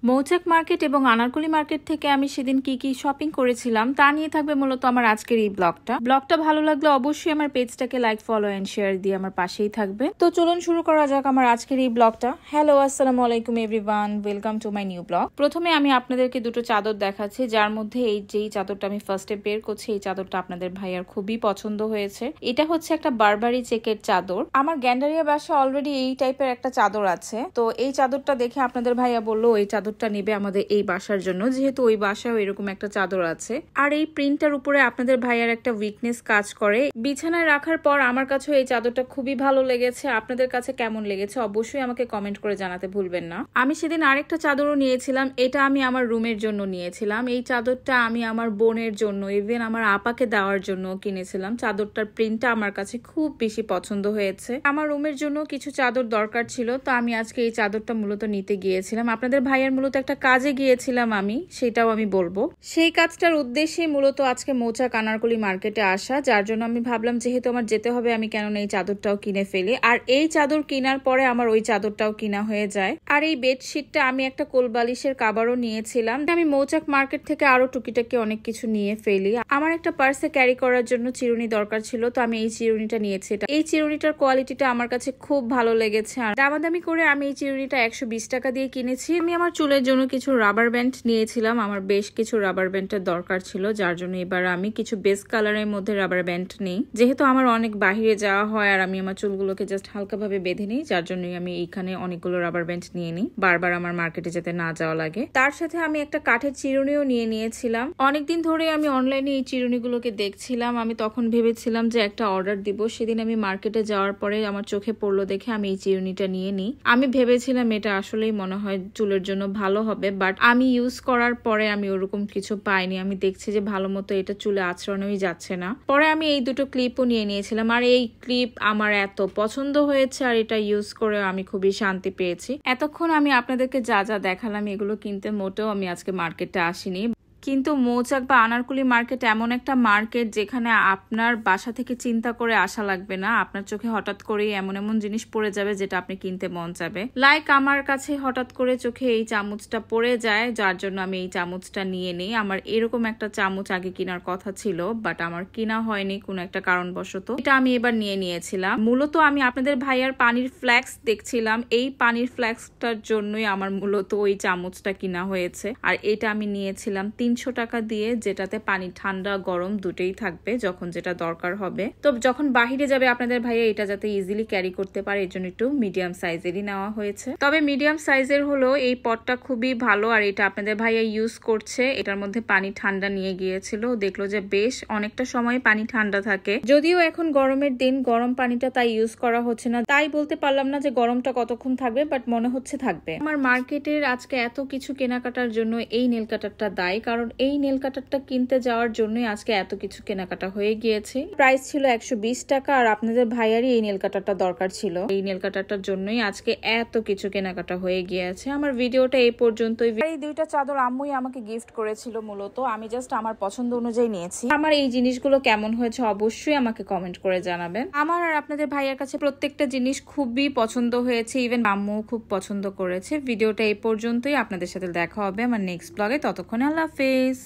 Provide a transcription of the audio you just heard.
মৌচাক মার্কেট এবং আনারকলি মার্কেট থেকে আমি সেদিন কি কি শপিং করেছিলাম তা নিয়ে থাকবে মূলত আমার আজকের এই ব্লগটা ভালো লাগলে অবশ্যই আমার পেজটাকে লাইক ফলো এন্ড শেয়ার দিয়ে আমার পাশেই থাকবে। তো চলুন শুরু করা যাক আমার আজকের এই ব্লগটা। হ্যালো, আসসালামু আলাইকুম everyone, welcome to my new blog. প্রথমে আমি আপনাদেরকে দুটো চাদর দেখাচ্ছি, যার মধ্যে এই যেই চাদরটা আমি ফার্স্টে বের করছি, এই চাদরটা আপনাদের ভাইয়ার খুবই পছন্দ হয়েছে। এটা হচ্ছে একটা বারবারি চেকের চাদর। আমার গ্যান্ডারিয়া বাসা অলরেডি এই টাইপের একটা চাদর আছে, তো এই চাদরটা দেখে আপনাদের ভাইয়া বললো এই চাদরটা নিবে আমাদের এই বাসার জন্য, যেহেতু ওই বাসায় এরকম একটা চাদর আছে। আর এই প্রিন্টটার উপরে আপনাদের ভাইয়ার একটা উইকনেস কাজ করে। বিছানায় রাখার পর আমার কাছে এই চাদরটা খুবই ভালো লেগেছে। আপনাদের কাছে কেমন লেগেছে অবশ্যই আমাকে কমেন্ট করে জানাতে ভুলবেন না। আমি সেদিন আরেকটা চাদরও নিয়েছিলাম, এটা আমি আমার রুমের জন্য নিয়েছিলাম। এই চাদরটা আমি আমার বোনের জন্য, ইভেন আমার আপাকে দেওয়ার জন্য কিনেছিলাম। চাদরটার প্রিন্টটা আমার কাছে খুব বেশি পছন্দ হয়েছে। আমার রুমের জন্য কিছু চাদর দরকার ছিল, তো আমি আজকে এই চাদরটা মূলত নিতে গিয়েছিলাম। আপনাদের ভাইয়ের মূলত একটা কাজে গিয়েছিলাম আমি, সেটাও আমি বলবো। সেই কাজটার উদ্দেশ্যে মূলত আজকে মৌচাক আনারকলি মার্কেটে আসা, যার জন্য আমি ভাবলাম যেহেতু আমার যেতে হবে আমি কেন এই চাদরটাও কিনে ফেলি। আর এই চাদর কেনার পরে আমার ওই চাদরটাও কিনা হয়ে যায়। আর এই বেডশিটটা আমি একটা কোলবালিশের কাভারও নিয়েছিলাম। আমি মৌচাক মার্কেট থেকে আরো টুকিটাকি অনেক কিছু নিয়ে ফেলি। আমার একটা পার্সে ক্যারি করার জন্য চিরুনি দরকার ছিল, তো আমি এই চিরুনিটা নিয়েছি। এই চিরুনিটার কোয়ালিটিটা আমার কাছে খুব ভালো লেগেছে। আর দামাদামি করে আমি এই চিরুনিটা 120 টাকা দিয়ে কিনেছি। আমি আমার চুলের জন্য কিছু রাবার ব্যান্ড নিয়েছিলাম। আমার বেশ কিছু রাবার ব্যান্ডের দরকার ছিল, যার জন্য এবার আমি কিছু বেস্ট কালারের মধ্যে রাবার ব্যান্ড নেই। যেহেতু আমার অনেক বাহিরে যাওয়া হয় আর আমি আমার চুলগুলোকে জাস্ট হালকাভাবে বেঁধে নিই, যার জন্যই আমি এইখানে অনেকগুলো রাবার ব্যান্ড নিয়ে নিই, বারবার আমার মার্কেটে যেতে না যাওয়া লাগে। তার সাথে আমি একটা কাঠের চিরুনিও নিয়ে নিয়েছিলাম। অনেকদিন ধরে আমি অনলাইনে এই চিরুনিগুলোকে দেখছিলাম। আমি তখন ভেবেছিলাম যে একটা অর্ডার দিব। সেদিন আমি মার্কেটে যাওয়ার পরে আমার চোখে পড়লো দেখে আমি এই চিরুনিটা নিয়ে নিই। আমি ভেবেছিলাম এটা আসলেই মনে হয় চুলের জন্য ভালো হবে, বাট আমি ইউজ করার পরে আমি ওরকম কিছু পাইনি। আমি দেখছি যে ভালো মতো এটা চুলে আঁচড়ানোই যাচ্ছে না। পরে আমি এই দুটো ক্লিপও নিয়ে নিয়েছিলাম। আর এই ক্লিপ আমার এত পছন্দ হয়েছে আর এটা ইউজ করে আমি খুবই শান্তি পেয়েছি। এতক্ষণ আমি আপনাদেরকে যা যা দেখালাম এগুলো কিনতে মোটেও আমি আজকে মার্কেটে আসিনি। কিন্তু মৌচাক বা আনারকলি মার্কেট এমন একটা মার্কেট যেখানে আপনার বাসা থেকে চিন্তা করে আসা লাগবে না। আপনার চোখে হঠাৎ করেই এমন এমন জিনিস পড়ে যাবে যেটা আপনি কিনতে মন চাবে। লাইক আমার কাছে হঠাৎ করে চোখে এই চামচটা পড়ে যায়, যার জন্য আমি এই চামচটা নিয়ে নিই। আমার এরকম একটা চামচ আগে কেনার কথা ছিল, বাট আমার কিনা হয়নি কোনো একটা কারণবশত। এটা আমি এবার নিয়ে নিয়েছিলাম। মূলত আমি আপনাদের ভাইয়ার পানির ফ্ল্যাক্স দেখছিলাম, এই পানির ফ্ল্যাক্সটার জন্যই আমার মূলত ওই চামচটা কিনা হয়েছে। আর এটা আমি নিয়েছিলাম 300 টাকা দিয়ে, যেটাতে পানি ঠান্ডা গরম দুটোই থাকবে যখন যেটা দরকার হবে। তো যখন বাহিরে যাবে আপনাদের ভাইয়া এটা যাতে ইজিলি ক্যারি করতে পারে, এর জন্য একটু মিডিয়াম সাইজেরই নেওয়া হয়েছে। তবে মিডিয়াম সাইজের হলো এই পটটা খুবই ভালো। আর এটা আপনাদের ভাইয়া ইউজ করছে, এটার মধ্যে পানি ঠান্ডা নিয়ে গিয়েছিল, দেখলো যে বেশ অনেকটা সময় পানি ঠান্ডা থাকে। যদিও এখন গরমের দিন, গরম পানিটা তাই ইউজ করা হচ্ছে না, তাই বলতে পারলাম না যে গরমটা কতক্ষণ থাকবে, বাট মনে হচ্ছে থাকবে। আমার মার্কেটের আজকে এত কিছু কেনাকাটার জন্য এই নেল কাটারটা দায়ী, কারণ এই নেল কাটারটা কিনতে যাওয়ার জন্যই আজকে এত কিছু কেনাকাটা হয়ে গিয়েছে। প্রাইস ছিল 120 টাকা, আর আপনাদের ভাইয়ারই এই নেল কাটারটা দরকার ছিল। এই নেল কাটারটার জন্যই আজকে এত কিছু কেনাকাটা হয়ে গিয়েছে। আমার ভিডিওটা এই পর্যন্তই। এই দুইটা চাদর আম্মুই আমাকে গিফট করেছিল, মূলত আমি জাস্ট আমার পছন্দ অনুযায়ী নিয়েছি। আমার এই জিনিসগুলো কেমন হয়েছে অবশ্যই আমাকে কমেন্ট করে জানাবেন। আমার আর আপনাদের ভাইয়ার কাছে প্রত্যেকটা জিনিস খুবই পছন্দ হয়েছে, ইভেন আম্মুও খুব পছন্দ করেছে। ভিডিওটা এই পর্যন্তই। আপনাদের সাথে দেখা হবে আমার নেক্সট ব্লগে। ততক্ষণে আল্লাহ হাফেজ।